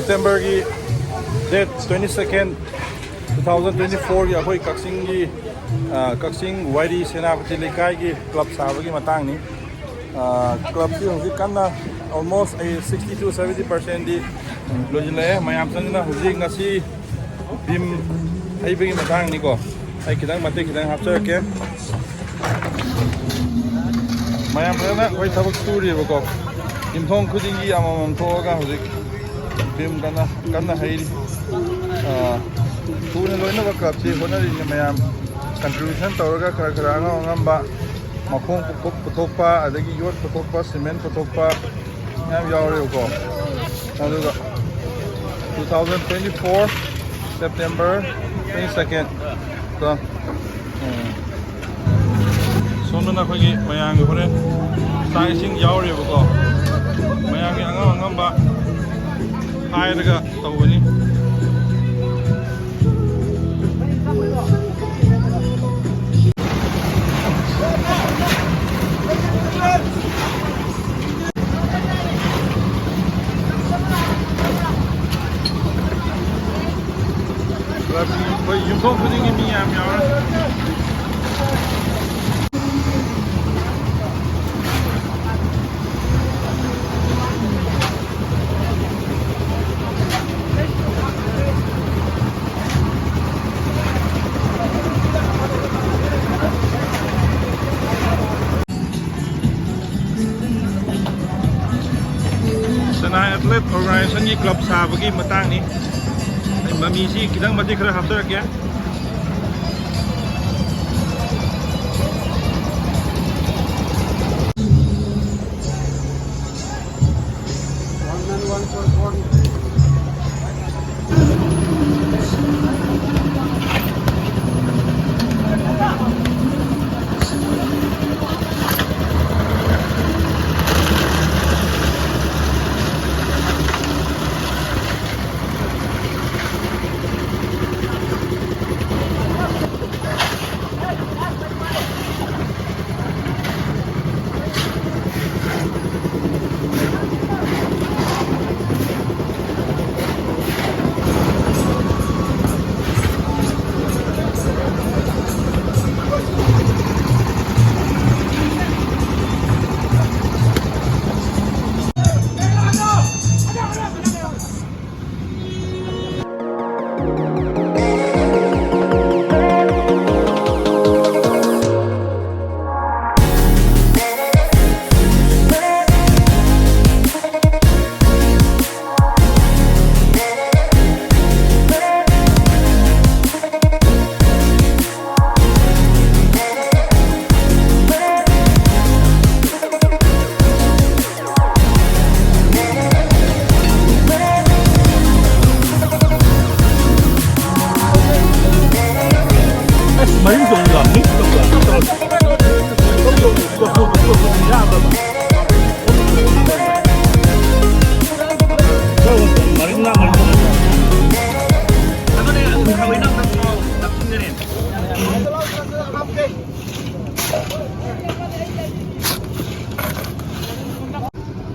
September की date 22nd 2024 की अखोई कक्चिंग की कक्चिंग वाइरी सेनापति लेकाई की क्लब साबा की मतांग नि क्लब की हुजी कन्ना almost 60 to 70% the लोजिले मयाम Sanjana हुजी ngasi bim haibagi matang ni ko ai kitang mate kitang hapchar ke mayam rana koi thabak suri ba ko imthong khuding gi amam thoga huji bim kana hairi tuna loina ba club chi honari ni mayam contribution tawraga khara khara ngamba makhong puthokpa adagi yot puthokpa cement puthokpa ngam yawre ko aduga 2024 September 22nd so sonuna khoi mayang hore sai sing yawre ko mayang ngamba hairaga tawani Yung pwedeng imiyam yun. Sena Athlete Organization ni club sabagi matang ni. Mamisi kitang mati kira haftar kya?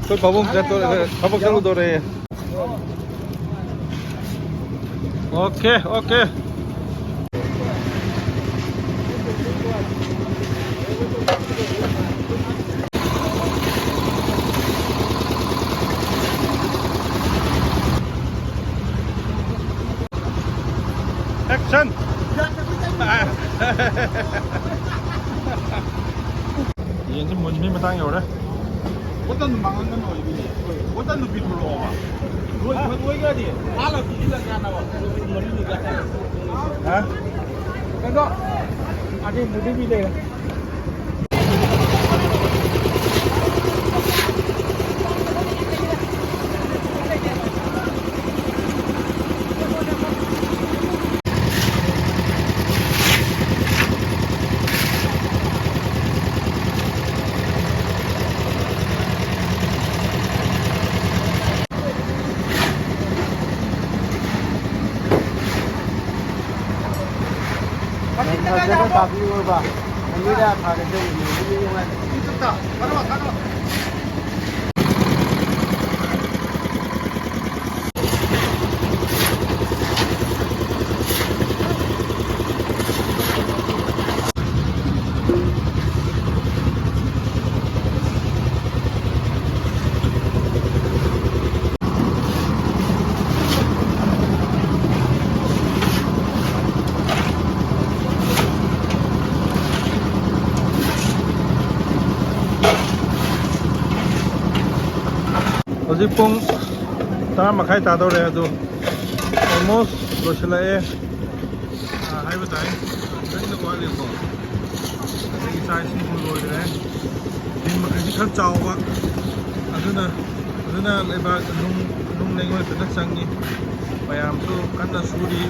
Tôi babum jatuh, babuk jalu dore. Okay. Action. Ini sih mungkin matang ya udah. 어떤 망한 건 어디? 어떤 눈빛으로 와? 왜 그러지? 알아 뒤지지 않나 봐. 머리니까. 아? 그거 아직 무릎이래. 제가 다 비워봐. 여기다 다 이렇게 이용해. 좋다. 가져와. ꯍꯧꯖꯤꯛ ꯄꯨꯡ 10:30 ꯇꯥꯗꯧꯔꯦ ꯑꯗꯨ almost ꯂꯣꯏꯁꯤꯜꯂꯛꯑꯦ ꯍꯥꯏꯕ ꯇꯥꯏ ꯈꯤꯇꯪꯗ ꯋꯥꯠꯂꯤꯀꯣ ꯑꯗꯒꯤ ꯆꯥꯛ ꯏꯁꯤꯡꯁꯨ ꯂꯣꯏꯈ꯭ꯔꯦ ꯗꯤꯟ ꯃꯈꯩꯁꯤ ꯈꯔ ꯆꯥꯎꯕ ꯑꯗꯨꯅ ꯂꯩꯕꯥꯛ ꯅꯨꯡ ꯂꯩꯉꯣꯏ ꯐꯖꯅ ꯆꯪꯉꯤ ꯃꯌꯥꯝꯁꯨ ꯀꯟꯅ ꯁꯨꯔꯤ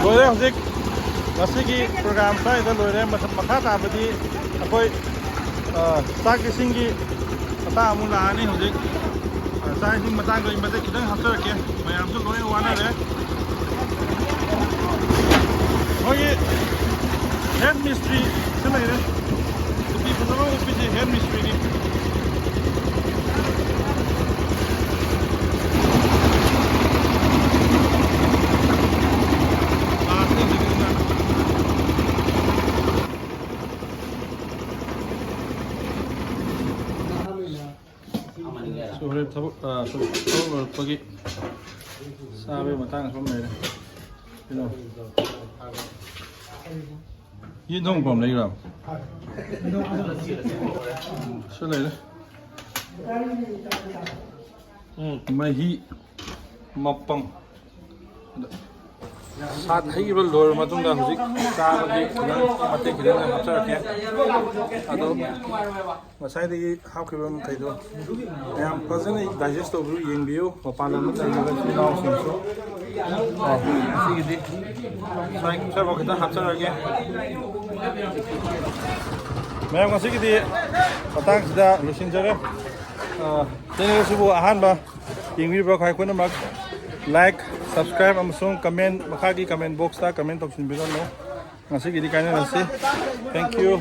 ꯂꯣꯏꯔꯦ ꯍꯧꯖꯤꯛ ꯉꯁꯤꯒꯤ ꯄ꯭ꯔꯣꯒ꯭ꯔꯥꯝ ꯁ꯭ꯋꯥꯏꯗ ꯂꯣꯏꯔꯦ ꯃꯈꯥ ꯇꯥꯕꯗꯤ ꯑꯩꯈꯣꯏ ꯆꯥꯛ ꯏꯁꯤꯡꯒꯤ ꯃꯇꯥꯡ ꯑꯃꯨꯛ ꯂꯥꯛꯑꯅꯤ ꯍꯧꯖꯤꯛ ꯆꯥꯛ ꯏꯁꯤꯡ ꯃꯇꯥꯡꯗ ꯑꯩ ꯃꯇꯦꯛ ꯈꯤꯇꯪ ꯍꯥꯞꯆꯔꯛꯀꯦ ꯃꯌꯥꯝꯁꯨ ꯂꯣꯏꯅ ꯋꯥꯅꯔꯦ ꯑꯩꯈꯣꯏꯒꯤ ꯍꯦꯠ ꯃꯤꯁꯇ꯭ꯔꯤ ꯁꯤ ꯂꯩꯔꯦ ꯅꯨꯄꯤ ꯐꯖꯕ ꯅꯨꯄꯤꯁꯤ ꯍꯦꯠ ꯃꯤꯁꯇ꯭ꯔꯤꯅꯤ ꯍꯣꯔꯦꯟ ꯊꯕꯛ ꯂꯣꯏꯔꯛꯄꯒꯤ ꯆꯥꯕꯒꯤ ꯃꯇꯥꯡ ꯁꯨꯝ ꯂꯩꯔꯦ ꯀꯩꯅꯣ ꯌꯦꯟ ꯊꯣꯡ ꯐꯝ ꯂꯩꯈ꯭ꯔꯥ ꯁꯤ ꯂꯩꯔꯦ ꯃꯍꯤ ꯃꯄꯪ ꯁꯥꯠ ꯍꯩꯕ ꯂꯣꯏꯔꯕ ꯃꯇꯨꯡꯗ ꯍꯧꯖꯤꯛ ꯆꯥꯕꯒꯤ ꯃꯇꯦꯛ ꯈꯤꯇꯪ ꯍꯥꯞꯆꯔꯛꯀꯦ ꯑꯗꯣ ꯉꯁꯥꯏꯗꯒꯤ ꯍꯥꯞꯈꯤꯕ ꯃꯈꯩꯗꯣ ꯌꯥꯝ ꯐꯖꯅ ꯗꯥꯏꯖꯦꯁ ꯇꯧꯕꯤꯌꯨ ꯌꯦꯡꯕꯤꯌꯨ ꯃꯄꯥꯟ ꯂꯝꯗ ꯂꯩꯔꯤꯕ ꯏꯆꯤꯜ ꯏꯅꯥꯎꯁꯤꯡꯁꯨ ꯉꯁꯤꯒꯤꯗꯤ ꯁ꯭ꯋꯥꯏꯐꯥꯎ ꯈꯤꯇꯪ ꯍꯥꯞꯆꯔꯛꯑꯒꯦ ꯃꯌꯥꯝ ꯉꯁꯤꯒꯤꯗꯤ ꯃꯇꯥꯡꯁꯤꯗ ꯂꯣꯏꯁꯤꯟꯖꯔꯦ ꯆꯦꯅꯦꯜ ꯑꯁꯤꯕꯨ ꯑꯍꯥꯟꯕ ꯌꯦꯡꯕꯤꯔꯤꯕ ꯑꯩꯈꯣꯏ ꯄꯨꯝꯅꯃꯛ ꯂꯥꯏꯛ ꯁꯕꯁꯀ꯭ꯔꯥꯏꯕ ꯑꯃꯁꯨꯡ ꯀꯃꯦꯟ ꯃꯈꯥꯒꯤ ꯀꯃꯦꯟ ꯕꯣꯛꯁꯇ ꯀꯃꯦꯟ ꯇꯧꯁꯤꯟꯕꯤꯔꯝꯃꯨ ꯉꯁꯤꯒꯤꯗꯤ ꯀꯥꯏꯅꯔꯁꯤ ꯊꯦꯡꯛ ꯌꯨ